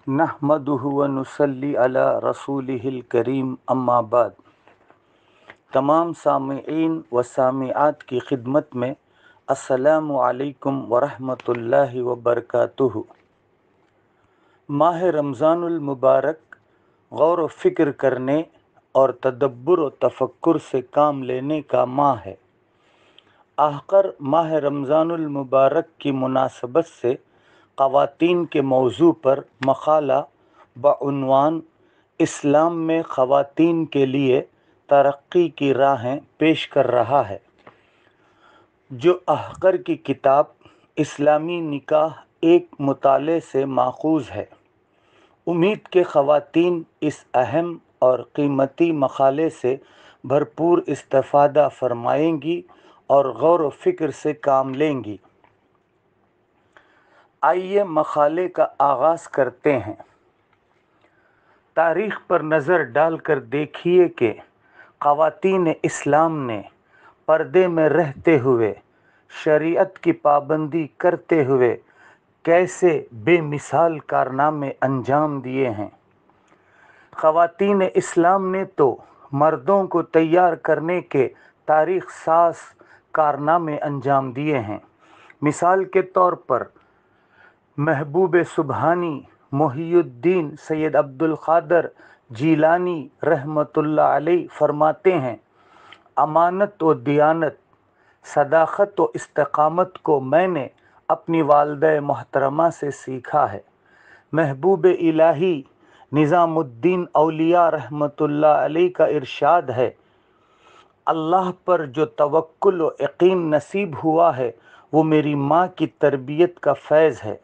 نحمدہ و نصلی علی رسولہ الکریم اما بعد۔ تمام سامعین و سامعات کی خدمت میں السلام علیکم ورحمۃ اللہ وبرکاتہ۔ ماہ رمضان المبارک غور و فکر کرنے اور تدبر و تفکر سے کام لینے کا ماہ ہے۔ آخر ماہ رمضان المبارک کی مناسبت سے خواتین کے موضوع پر مقالہ بعنوان اسلام میں خواتین کے لیے ترقی کی راہیں پیش کر رہا ہے، جو احقر کی کتاب اسلامی نکاح ایک مطالعے سے ماخوذ ہے۔ امید کہ خواتین اس اہم اور قیمتی مقالے سے بھرپور استفادہ فرمائیں گی اور غور و فکر سے کام لیں گی۔ آئیے مقالے کا آغاز کرتے ہیں۔ تاریخ پر نظر ڈال کر دیکھیے کہ خواتین اسلام نے پردے میں رہتے ہوئے شریعت کی پابندی کرتے ہوئے کیسے بے مثال کارنامے انجام دیے ہیں۔ خواتین اسلام نے تو مردوں کو تیار کرنے کے تاریخ ساز کارنامے انجام دیے ہیں۔ مثال کے طور پر محبوب سبحانی محی الدین سید عبد القادر جیلانی رحمۃ اللہ علیہ فرماتے ہیں، امانت و دیانت، صداقت و استقامت کو میں نے اپنی والدہ محترمہ سے سیکھا ہے۔ محبوب الہی نظام الدین اولیاء رحمۃ اللہ علیہ کا ارشاد ہے، اللہ پر جو توکل و یقین نصیب ہوا ہے وہ میری ماں کی تربیت کا فیض ہے۔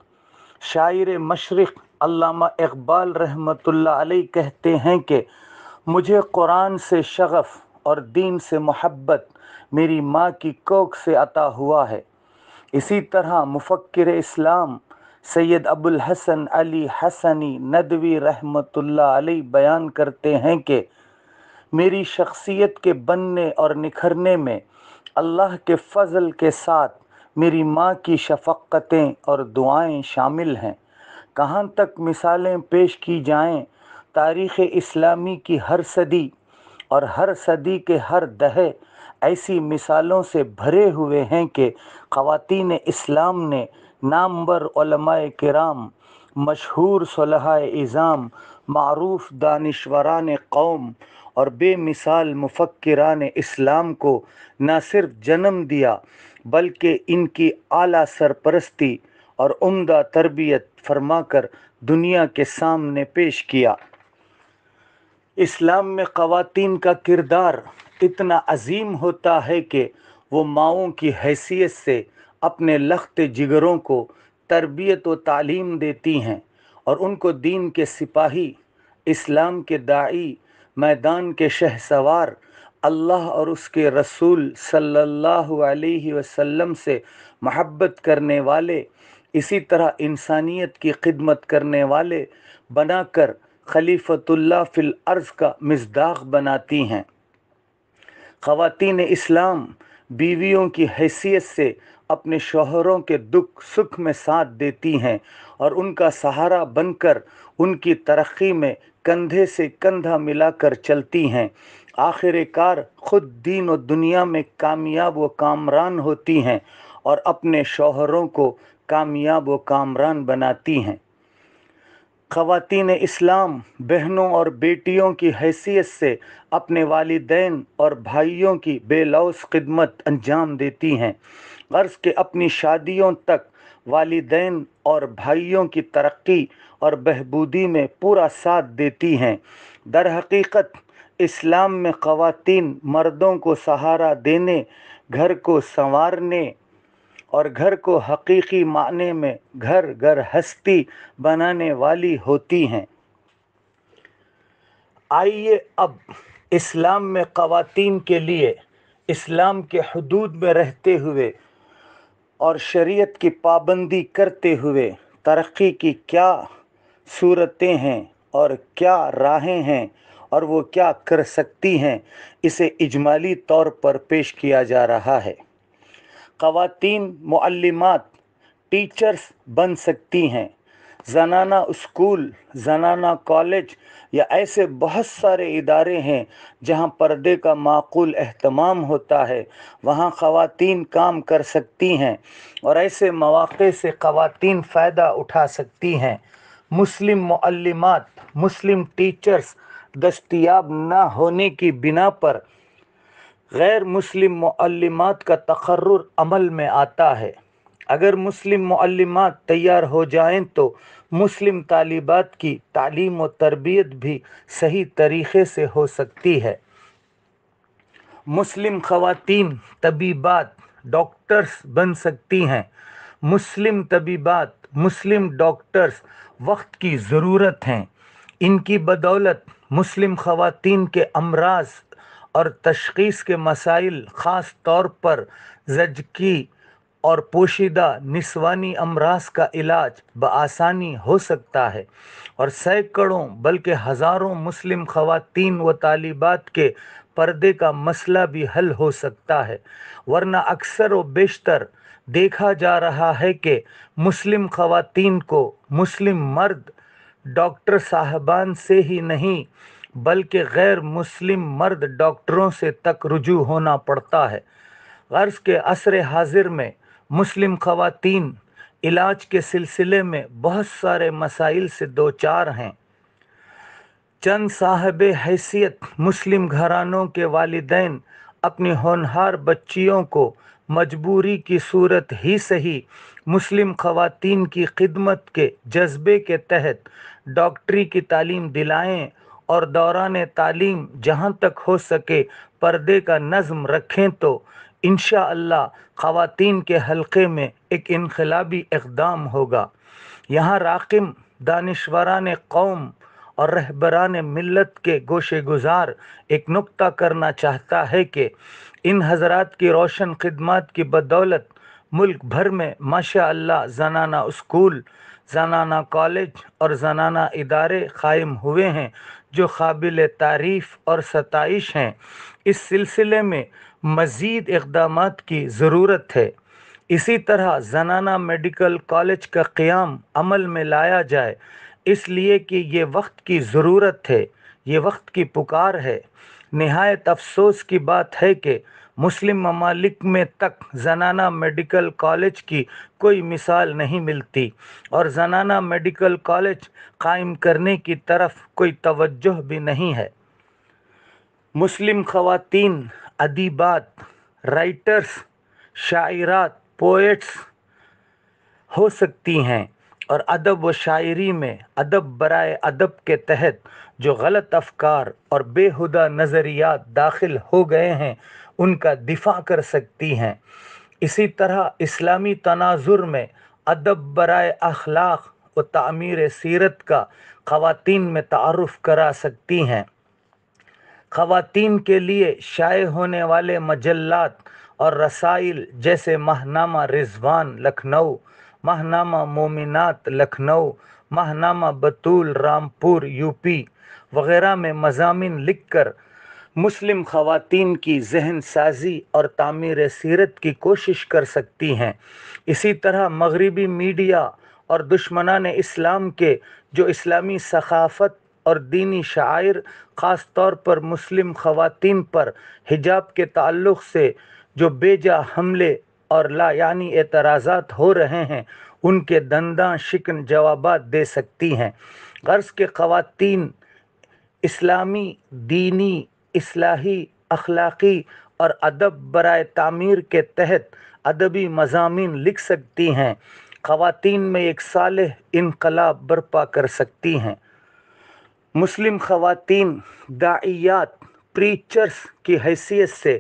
شاعر مشرق علامہ اقبال رحمۃ اللہ علیہ کہتے ہیں کہ مجھے قرآن سے شغف اور دین سے محبت میری ماں کی کوکھ سے عطا ہوا ہے۔ اسی طرح مفکر اسلام سید ابو الحسن علی حسنی ندوی رحمۃ اللہ علیہ بیان کرتے ہیں کہ میری شخصیت کے بننے اور نکھرنے میں اللہ کے فضل کے ساتھ میری ماں کی شفقتیں اور دعائیں شامل ہیں۔ کہاں تک مثالیں پیش کی جائیں، تاریخ اسلامی کی ہر صدی اور ہر صدی کے ہر دہے ایسی مثالوں سے بھرے ہوئے ہیں کہ خواتین اسلام نے نامور علماء کرام، مشہور صلحاء اعظام، معروف دانشوران قوم اور بے مثال مفکران اسلام کو نہ صرف جنم دیا بلکہ ان کی اعلیٰ سرپرستی اور عمدہ تربیت فرما کر دنیا کے سامنے پیش کیا۔ اسلام میں خواتین کا کردار اتنا عظیم ہوتا ہے کہ وہ ماؤں کی حیثیت سے اپنے لخت جگروں کو تربیت و تعلیم دیتی ہیں اور ان کو دین کے سپاہی، اسلام کے داعی، میدان کے شہسوار، اللہ اور اس کے رسول صلی اللہ علیہ وسلم سے محبت کرنے والے، اسی طرح انسانیت کی خدمت کرنے والے بنا کر خلیفۃ اللہ فی الارض کا مصداق بناتی ہیں۔ خواتین اسلام بیویوں کی حیثیت سے اپنے شوہروں کے دکھ سکھ میں ساتھ دیتی ہیں اور ان کا سہارا بن کر ان کی ترقی میں کندھے سے کندھا ملا کر چلتی ہیں۔ آخر کار خود دین و دنیا میں کامیاب و کامران ہوتی ہیں اور اپنے شوہروں کو کامیاب و کامران بناتی ہیں۔ خواتین اسلام بہنوں اور بیٹیوں کی حیثیت سے اپنے والدین اور بھائیوں کی بے لوث خدمت انجام دیتی ہیں، غرض کہ اپنی شادیوں تک والدین اور بھائیوں کی ترقی اور بہبودی میں پورا ساتھ دیتی ہیں۔ در حقیقت اسلام میں خواتین مردوں کو سہارا دینے، گھر کو سنوارنے اور گھر کو حقیقی معنی میں گھر ہستی بنانے والی ہوتی ہیں۔ آئیے اب اسلام میں خواتین کے لیے اسلام کے حدود میں رہتے ہوئے اور شریعت کی پابندی کرتے ہوئے ترقی کی کیا صورتیں ہیں اور کیا راہیں ہیں اور وہ کیا کر سکتی ہیں، اسے اجمالی طور پر پیش کیا جا رہا ہے۔ خواتین معلمات، ٹیچرز بن سکتی ہیں، زنانہ اسکول، زنانہ کالج یا ایسے بہت سارے ادارے ہیں جہاں پردے کا معقول اہتمام ہوتا ہے، وہاں خواتین کام کر سکتی ہیں اور ایسے مواقع سے خواتین فائدہ اٹھا سکتی ہیں۔ مسلم معلمات، مسلم ٹیچرز دستیاب نہ ہونے کی بنا پر غیر مسلم معلمات کا تقرر عمل میں آتا ہے۔ اگر مسلم معلمات تیار ہو جائیں تو مسلم طالبات کی تعلیم و تربیت بھی صحیح طریقے سے ہو سکتی ہے۔ مسلم خواتین طبیبات، ڈاکٹرز بن سکتی ہیں۔ مسلم طبیبات، مسلم ڈاکٹرز وقت کی ضرورت ہیں۔ ان کی بدولت مسلم خواتین کے امراض اور تشخیص کے مسائل، خاص طور پر زچگی اور پوشیدہ نسوانی امراض کا علاج بآسانی ہو سکتا ہے، اور سینکڑوں بلکہ ہزاروں مسلم خواتین و طالبات کے پردے کا مسئلہ بھی حل ہو سکتا ہے، ورنہ اکثر و بیشتر دیکھا جا رہا ہے کہ مسلم خواتین کو مسلم مرد ڈاکٹر صاحبان سے ہی نہیں بلکہ غیر مسلم مرد ڈاکٹروں سے تک رجوع ہونا پڑتا ہے۔ غرض کے عصر حاضر میں مسلم خواتین علاج کے سلسلے میں بہت سارے مسائل سے دوچار ہیں۔ چند صاحب حیثیت مسلم گھرانوں کے والدین اپنی ہونہار بچیوں کو مجبوری کی صورت ہی صحیح مسلم خواتین کی خدمت کے جذبے کے تحت ڈاکٹری کی تعلیم دلائیں اور دوران تعلیم جہاں تک ہو سکے پردے کا نظم رکھیں تو انشاءاللہ خواتین کے حلقے میں ایک انقلابی اقدام ہوگا۔ یہاں راقم دانشوران قوم اور رہبران ملت کے گوشے گزار ایک نکتہ کرنا چاہتا ہے کہ ان حضرات کی روشن خدمات کی بدولت ملک بھر میں ماشاءاللہ زنانہ اسکول، زنانہ کالج اور زنانہ ادارے قائم ہوئے ہیں جو قابل تعریف اور ستائش ہیں۔ اس سلسلے میں مزید اقدامات کی ضرورت ہے۔ اسی طرح زنانہ میڈیکل کالج کا قیام عمل میں لایا جائے، اس لیے کہ یہ وقت کی ضرورت ہے، یہ وقت کی پکار ہے۔ نہایت افسوس کی بات ہے کہ مسلم ممالک میں تک زنانہ میڈیکل کالج کی کوئی مثال نہیں ملتی اور زنانہ میڈیکل کالج قائم کرنے کی طرف کوئی توجہ بھی نہیں ہے۔ مسلم خواتین ادیبات، رائٹرز، شاعرات، پوئٹس ہو سکتی ہیں اور ادب و شاعری میں ادب برائے ادب کے تحت جو غلط افکار اور بیہودہ نظریات داخل ہو گئے ہیں ان کا دفاع کر سکتی ہیں۔ اسی طرح اسلامی تناظر میں ادب برائے اخلاق و تعمیر سیرت کا خواتین میں تعارف کرا سکتی ہیں۔ خواتین کے لیے شائع ہونے والے مجلات اور رسائل جیسے ماہنامہ رضوان لکھنؤ، ماہنامہ مومنات لکھنؤ، ماہنامہ بطول رامپور یوپی وغیرہ میں مضامین لکھ کر مسلم خواتین کی ذہن سازی اور تعمیر سیرت کی کوشش کر سکتی ہیں۔ اسی طرح مغربی میڈیا اور دشمنان اسلام کے جو اسلامی ثقافت اور دینی شعائر خاص طور پر مسلم خواتین پر حجاب کے تعلق سے جو بے جا حملے اور لا یعنی اعتراضات ہو رہے ہیں ان کے دنداں شکن جوابات دے سکتی ہیں۔ غرض کے خواتین اسلامی، دینی، اصلاحی، اخلاقی اور ادب برائے تعمیر کے تحت ادبی مضامین لکھ سکتی ہیں، خواتین میں ایک صالح انقلاب برپا کر سکتی ہیں۔ مسلم خواتین داعیات، پریچرز کی حیثیت سے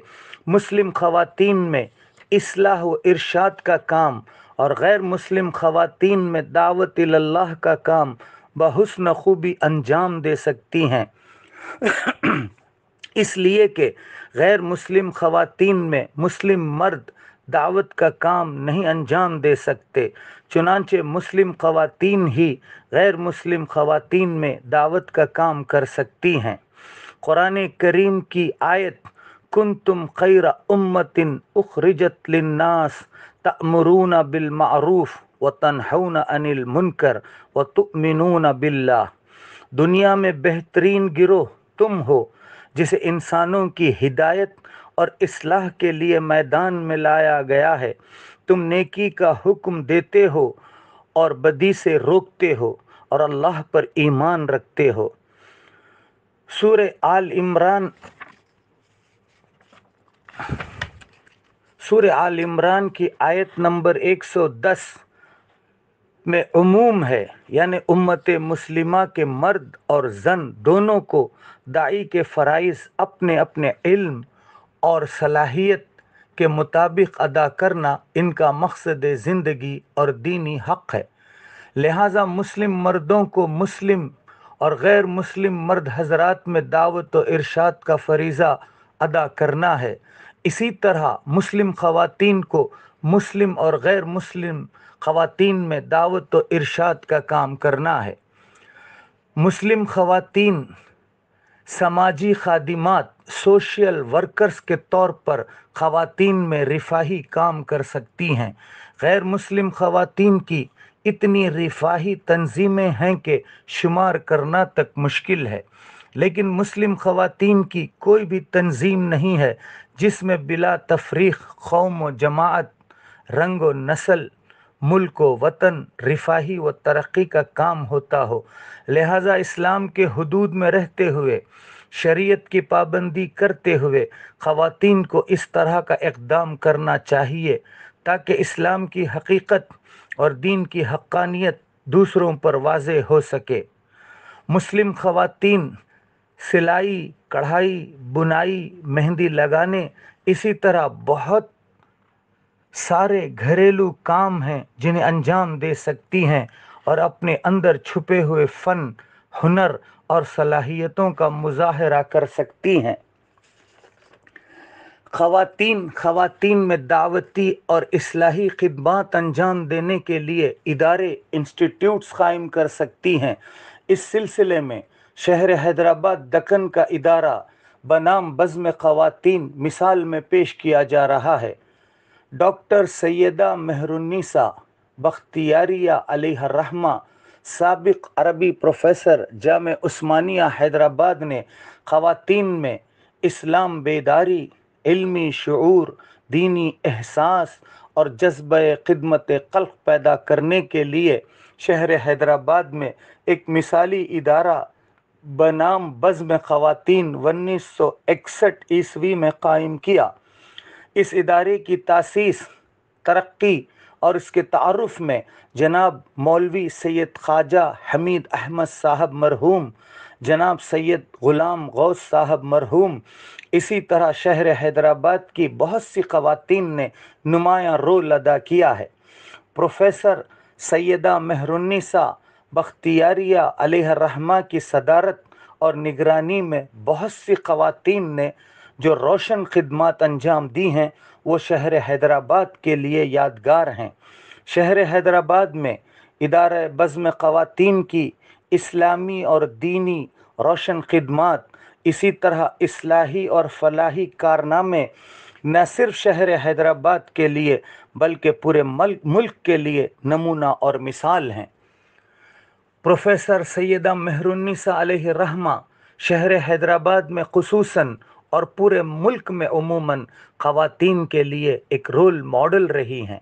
مسلم خواتین میں اصلاح و ارشاد کا کام اور غیر مسلم خواتین میں دعوت اللہ کا کام بحسن خوبی انجام دے سکتی ہیں، اس لیے کہ غیر مسلم خواتین میں مسلم مرد دعوت کا کام نہیں انجام دے سکتے، چنانچہ مسلم خواتین ہی غیر مسلم خواتین میں دعوت کا کام کر سکتی ہیں۔ قرآن کریم کی آیت کنتم خیر امۃ اخرجت للناس تأمرون بالمعروف وتنہون عن المنکر وتؤمنون باللہ۔ دنیا میں بہترین گروہ تم ہو جسے انسانوں کی ہدایت اور اصلاح کے لیے میدان میں لایا گیا ہے۔ تم نیکی کا حکم دیتے ہو اور بدی سے روکتے ہو اور اللہ پر ایمان رکھتے ہو۔ سورہ آل عمران کی آیت نمبر 110 میں عموم ہے، یعنی امت مسلمہ کے مرد اور زن دونوں کو داعی کے فرائض اپنے اپنے علم اور صلاحیت کے مطابق ادا کرنا ان کا مقصد زندگی اور دینی حق ہے۔ لہٰذا مسلم مردوں کو مسلم اور غیر مسلم مرد حضرات میں دعوت و ارشاد کا فریضہ ادا کرنا ہے۔ اسی طرح مسلم خواتین کو مسلم اور غیر مسلم خواتین میں دعوت و ارشاد کا کام کرنا ہے۔ مسلم خواتین سماجی خادمات، سوشل ورکرز کے طور پر خواتین میں رفاہی کام کر سکتی ہیں۔ غیر مسلم خواتین کی اتنی رفاہی تنظیمیں ہیں کہ شمار کرنا تک مشکل ہے، لیکن مسلم خواتین کی کوئی بھی تنظیم نہیں ہے جس میں بلا تفریق قوم و جماعت، رنگ و نسل، ملک و وطن، رفاہی و ترقی کا کام ہوتا ہو۔ لہٰذا اسلام کے حدود میں رہتے ہوئے، شریعت کی پابندی کرتے ہوئے خواتین کو اس طرح کا اقدام کرنا چاہیے تاکہ اسلام کی حقیقت اور دین کی حقانیت دوسروں پر واضح ہو سکے۔ مسلم خواتین سلائی، کڑھائی، بنائی، مہندی لگانے، اسی طرح بہت سارے گھریلو کام ہیں جنہیں انجام دے سکتی ہیں اور اپنے اندر چھپے ہوئے فن، ہنر اور صلاحیتوں کا مظاہرہ کر سکتی ہیں۔ خواتین میں دعوتی اور اصلاحی خدمات انجام دینے کے لیے ادارے، انسٹیٹیوٹس قائم کر سکتی ہیں۔ اس سلسلے میں شہر حیدرآباد دکن کا ادارہ بنام بزم خواتین مثال میں پیش کیا جا رہا ہے۔ ڈاکٹر سیدہ مہر النساء بختیاریہ علیہ الرحمہ، سابق عربی پروفیسر جامعہ عثمانیہ حیدرآباد نے خواتین میں اسلام بیداری، علمی شعور، دینی احساس اور جذبہ خدمت خلق پیدا کرنے کے لیے شہر حیدرآباد میں ایک مثالی ادارہ بنام بزم خواتین 1961 عیسوی میں قائم کیا۔ اس ادارے کی تاسیس، ترقی اور اس کے تعارف میں جناب مولوی سید خواجہ حمید احمد صاحب مرحوم، جناب سید غلام غوث صاحب مرحوم، اسی طرح شہر حیدرآباد کی بہت سی خواتین نے نمایاں رول ادا کیا ہے۔ پروفیسر سیدہ مہر النساء بختیاریہ علیہ الرحمہ کی صدارت اور نگرانی میں بہت سی خواتین نے جو روشن خدمات انجام دی ہیں وہ شہر حیدرآباد کے لیے یادگار ہیں۔ شہر حیدرآباد میں ادارہ بزم خواتین کی اسلامی اور دینی روشن خدمات، اسی طرح اصلاحی اور فلاحی کارنامے نہ صرف شہر حیدرآباد کے لیے بلکہ پورے ملک کے لیے نمونہ اور مثال ہیں۔ پروفیسر سیدہ مہر النساء علیہ الرحمہ شہر حیدرآباد میں خصوصاً اور پورے ملک میں عموماً خواتین کے لیے ایک رول ماڈل رہی ہیں۔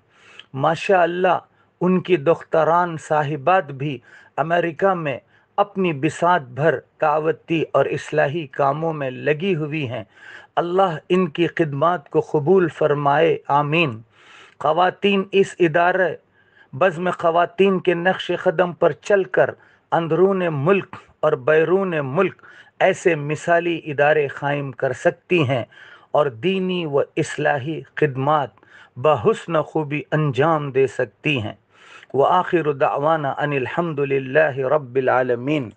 ماشاء اللہ ان کی دختران صاحبات بھی امریکہ میں اپنی بساط بھر دعوتی اور اصلاحی کاموں میں لگی ہوئی ہیں۔ اللہ ان کی خدمات کو قبول فرمائے، آمین۔ خواتین اس ادارہ بزم خواتین کے نقش قدم پر چل کر اندرون ملک اور بیرون ملک ایسے مثالی ادارے قائم کر سکتی ہیں اور دینی و اصلاحی خدمات بحسن خوبی انجام دے سکتی ہیں۔ وآخر دعوانا ان الحمد للہ رب العالمین۔